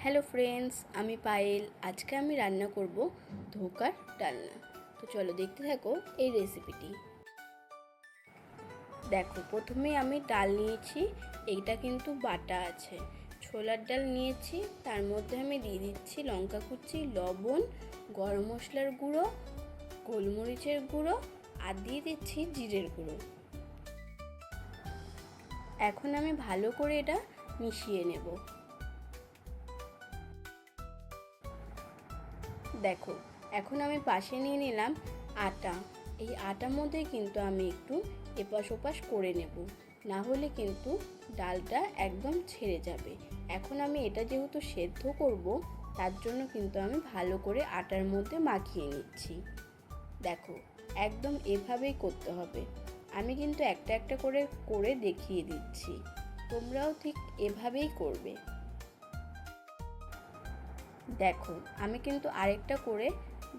Hello friends, আমি পায়েল। আজকে আমি রান্না করব ধোকার ডালনা। তো চলো দেখতে থাকো এই রেসিপিটি। দেখো, প্রথমে আমি ডাল নিয়েছি, এইটা কিন্তু বাটা আছে। ছোলার ডাল নিয়েছি, তার মধ্যে আমি দিয়ে দিচ্ছি লঙ্কা কুচি, লবণ, গরম মশলার গুঁড়ো, গোলমরিচের গুঁড়ো আর দিয়ে দিচ্ছি জিরের গুঁড়ো। এখন আমি ভালো করে এটা মিশিয়ে নেব। দেখো, এখন আমি পাশে নিয়ে নিলাম আটা। এই আটার মধ্যে কিন্তু আমি একটু এপাশ ওপাশ করে নেব, না হলে কিন্তু ডালটা একদম ছেড়ে যাবে। এখন আমি এটা যেহেতু সেদ্ধ করব, তার জন্য কিন্তু আমি ভালো করে আটার মধ্যে মাখিয়ে নিচ্ছি। দেখো, একদম এভাবেই করতে হবে। আমি কিন্তু একটা একটা করে করে দেখিয়ে দিচ্ছি, তোমরাও ঠিক এভাবেই করবে। দেখো, আমি কিন্তু আরেকটা করে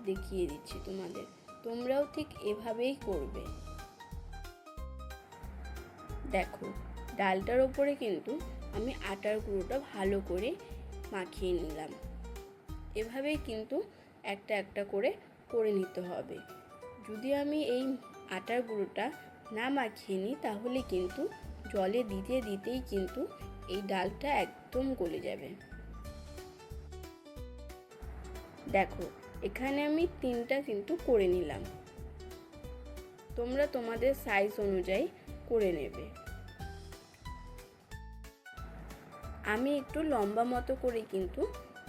দেখিয়ে দিচ্ছি তোমাদের, তোমরাও ঠিক এভাবেই করবে। দেখো, ডালটার ওপরে কিন্তু আমি আটার গুঁড়োটা ভালো করে মাখিয়ে নিলাম। এভাবেই কিন্তু একটা একটা করে করে নিতে হবে। যদি আমি এই আটার গুঁড়োটা না মাখিয়ে নিই, তাহলে কিন্তু জলে দিতে দিতেই কিন্তু এই ডালটা একদম গলে যাবে। দেখো, এখানে আমি তিনটা কিন্তু করে নিলাম। তোমরা তোমাদের সাইজ অনুযায়ী করে নেবে। আমি একটু লম্বা মতো করে কিন্তু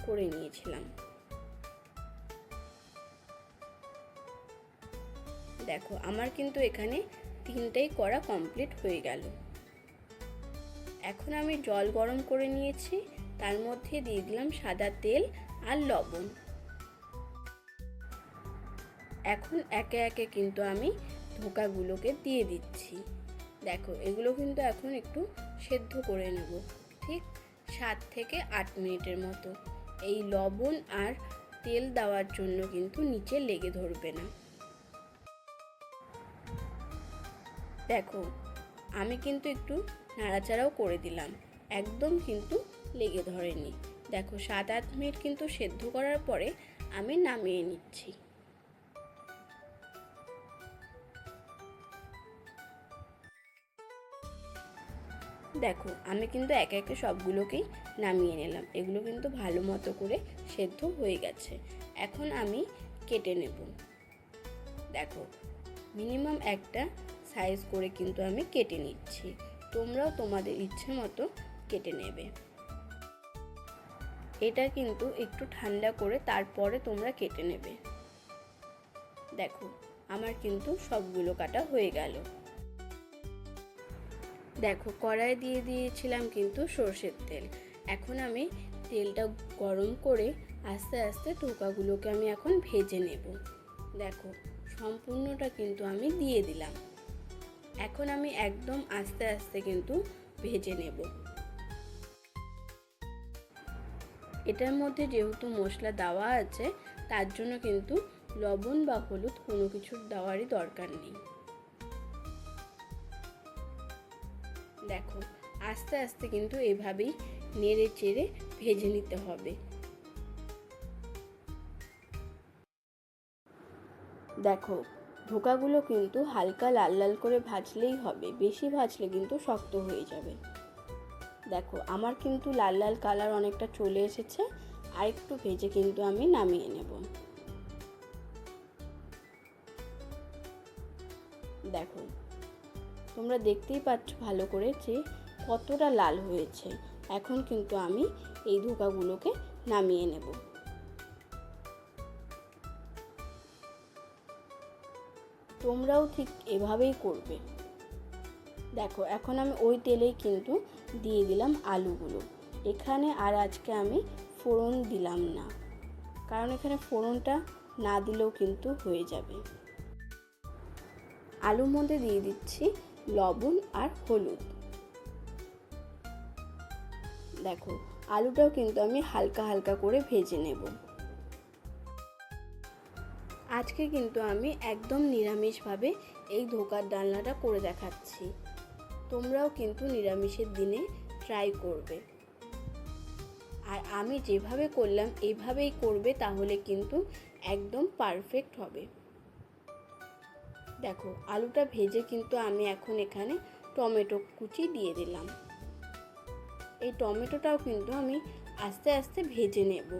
করে নিয়েছিলাম। দেখো, আমার কিন্তু এখানে তিনটেই করা কমপ্লিট হয়ে গেল। এখন আমি জল গরম করে নিয়েছি, তার মধ্যে দিয়ে দিলাম সাদা তেল আর লবণ। এখন একে একে কিন্তু আমি ধোকাগুলোকে দিয়ে দিচ্ছি। দেখো, এগুলো কিন্তু এখন একটু সেদ্ধ করে নেব, ঠিক 7 থেকে 8 মিনিটের মতো। এই লবণ আর তেল দেওয়ার জন্য কিন্তু নিচে লেগে ধরবে না। দেখো, আমি কিন্তু একটু নাড়াচাড়াও করে দিলাম, একদম কিন্তু লেগে ধরেনি। দেখো, 7-8 মিনিট কিন্তু সেদ্ধ করার পরে আমি নামিয়ে নিচ্ছি। দেখো, আমি কিন্তু একে একে সবগুলোকেই নামিয়ে নিলাম। এগুলো কিন্তু ভালো মতো করে সেদ্ধ হয়ে গেছে। এখন আমি কেটে নেব। দেখো, মিনিমাম একটা সাইজ করে কিন্তু আমি কেটে নিচ্ছি। তোমরাও তোমাদের ইচ্ছে মতো কেটে নেবে। এটা কিন্তু একটু ঠান্ডা করে তারপরে তোমরা কেটে নেবে। দেখো, আমার কিন্তু সবগুলো কাটা হয়ে গেল। দেখো, কড়াই দিয়ে দিয়েছিলাম কিন্তু সর্ষের তেল। এখন আমি তেলটা গরম করে আস্তে আস্তে ধোকাগুলোকে আমি এখন ভেজে নেব। দেখো, সম্পূর্ণটা কিন্তু আমি দিয়ে দিলাম। এখন আমি একদম আস্তে আস্তে কিন্তু ভেজে নেব। এটার মধ্যে যেহেতু মশলা দেওয়া আছে, তার জন্য কিন্তু লবণ বা হলুদ কোনো কিছুর দেওয়ারই দরকার নেই। দেখো, আস্তে আস্তে কিন্তু এভাবেই নেড়ে চেড়ে ভেজে নিতে হবে। দেখো, ধোকাগুলো কিন্তু হালকা লাল লাল করে ভাজলেই হবে, বেশি ভাজলে কিন্তু শক্ত হয়ে যাবে। দেখো, আমার কিন্তু লাল লাল কালার অনেকটা চলে এসেছে। আর একটু ভেজে কিন্তু আমি নামিয়ে নেব। দেখো, তোমরা দেখতেই পাচ্ছ ভালো করে যে কতটা লাল হয়েছে। এখন কিন্তু আমি এই ধোকাগুলোকে নামিয়ে নেব। তোমরাও ঠিক এভাবেই করবে। দেখো, এখন আমি ওই তেলেই কিন্তু দিয়ে দিলাম আলুগুলো। এখানে আর আজকে আমি ফোড়ন দিলাম না, কারণ এখানে ফোড়নটা না দিলেও কিন্তু হয়ে যাবে। আলুর মধ্যে দিয়ে দিচ্ছি লবণ আর হলুদ। দেখো, আলুটাও কিন্তু আমি হালকা হালকা করে ভেজে নেব। আজকে কিন্তু আমি একদম নিরামিষভাবে এই ধোকার ডালনাটা করে দেখাচ্ছি। তোমরাও কিন্তু নিরামিষের দিনে ট্রাই করবে। আর আমি যেভাবে করলাম এইভাবেই করবে, তাহলে কিন্তু একদম পারফেক্ট হবে। দেখো আলুটা ভেজে কিন্তু আমি এখন এখানে টমেটো কুচি দিয়ে দিলাম। এই টমেটোটাও কিন্তু আমি আস্তে আস্তে ভেজে নেব।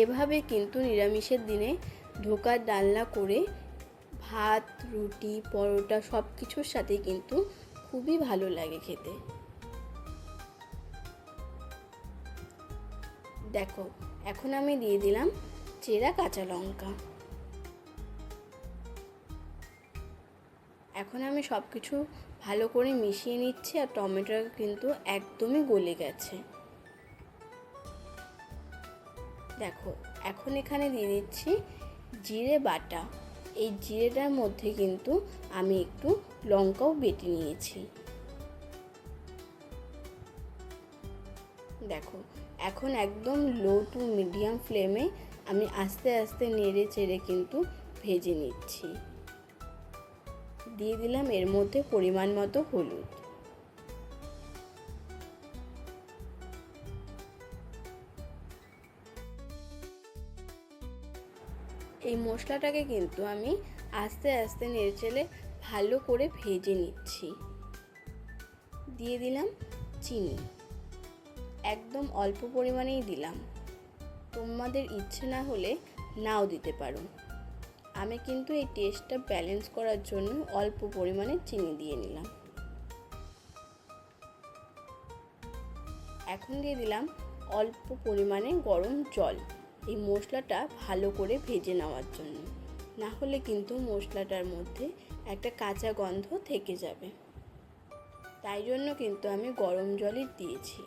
এভাবে কিন্তু নিরামিষের দিনে ধোকার ডালনা করে ভাত, রুটি, পরোটা সব কিছুর সাথে কিন্তু খুবই ভালো লাগে খেতে। দেখো এখন আমি দিয়ে দিলাম চেরা কাঁচা লঙ্কা। এখন আমি সব কিছু ভালো করে মিশিয়ে নিচ্ছি, আর টমেটো কিন্তু একদমই গলে গেছে। দেখো এখন এখানে দিয়ে দিচ্ছি জিরে বাটা। এই জিরেটার মধ্যে কিন্তু আমি একটু লঙ্কাও বেটে নিয়েছি। দেখো এখন একদম লো টু মিডিয়াম ফ্লেমে আমি আস্তে আস্তে নেড়ে চেড়ে কিন্তু ভেজে নিচ্ছি। দিয়ে দিলাম এর মধ্যে পরিমাণ মতো হলুদ। এই মশলাটাকে কিন্তু আমি আস্তে আস্তে নেড়েচেড়ে ভালো করে ভেজে নিচ্ছি। দিয়ে দিলাম চিনি, একদম অল্প পরিমাণেই দিলাম। তোমাদের ইচ্ছে না হলে নাও দিতে পারো। আমি কিন্তু এই টেস্টটা ব্যালেন্স করার জন্য অল্প পরিমাণে চিনি দিয়ে নিলাম। এখন দিয়ে দিলাম অল্প পরিমাণে গরম জল, এই মশলাটা ভালো করে ভেজে নেওয়ার জন্য। না হলে কিন্তু মশলাটার মধ্যে একটা কাঁচা গন্ধ থেকে যাবে, তাই জন্য কিন্তু আমি গরম জলই দিয়েছি।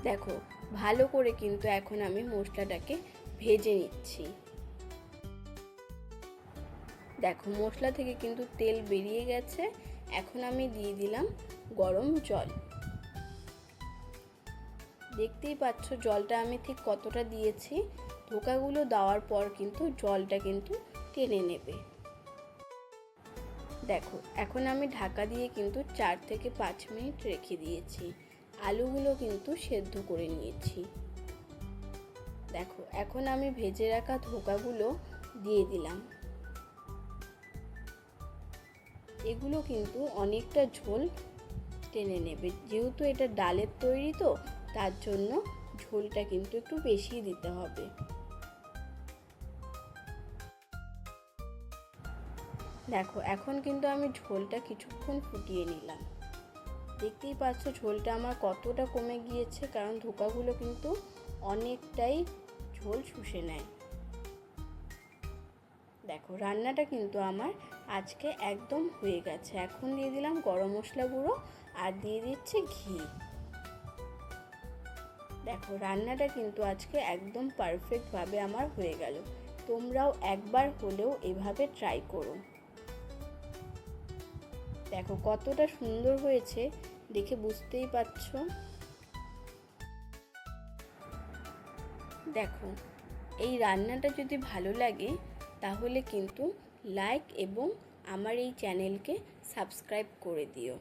দেখো ভালো করে কিন্তু এখন আমি মশলাটাকে ভেজে নিচ্ছি। দেখো মশলা থেকে কিন্তু তেল বেরিয়ে গেছে। এখন আমি দিয়ে দিলাম গরম জল। দেখতেই পাচ্ছ জলটা আমি ঠিক কতটা দিয়েছি। ধোকাগুলো দেওয়ার পর কিন্তু জলটা কিন্তু টেনে নেবে। দেখো এখন আমি ঢাকা দিয়ে কিন্তু 4 থেকে 5 মিনিট রেখে দিয়েছি। আলুগুলো কিন্তু সেদ্ধ করে নিয়েছি। দেখো এখন আমি ভেজে রাখা ধোকাগুলো দিয়ে দিলাম। এগুলো কিন্তু অনেকটা ঝোল টেনে নেবে, যেহেতু এটা ডালের তৈরি তো তার জন্য ঝোলটা কিন্তু একটু বেশি দিতে হবে। দেখো এখন কিন্তু আমি ঝোলটা কিছুক্ষণ ফুটিয়ে নিলাম। দেখতেই পাচ্ছ ঝোলটা আমার কতটা কমে গিয়েছে, কারণ ধোকাগুলো কিন্তু অনেকটাই ঝোল শুষে নেয়। দেখো রান্নাটা কিন্তু আমার আজকে একদম হয়ে গেছে। এখন দিয়ে দিলাম গরম মশলা গুঁড়ো আর দিয়ে দিচ্ছি ঘি। দেখো রান্নাটা কিন্তু আজকে একদম পারফেক্টভাবে আমার হয়ে গেল। তোমরাও একবার হলেও এভাবে ট্রাই করো। দেখো কতটা সুন্দর হয়েছে, দেখে বুঝতেই পারছো। দেখো এই রান্নাটা যদি ভালো লাগে তাহলে কিন্তু লাইক এবং আমার এই চ্যানেলকে সাবস্ক্রাইব করে দিও।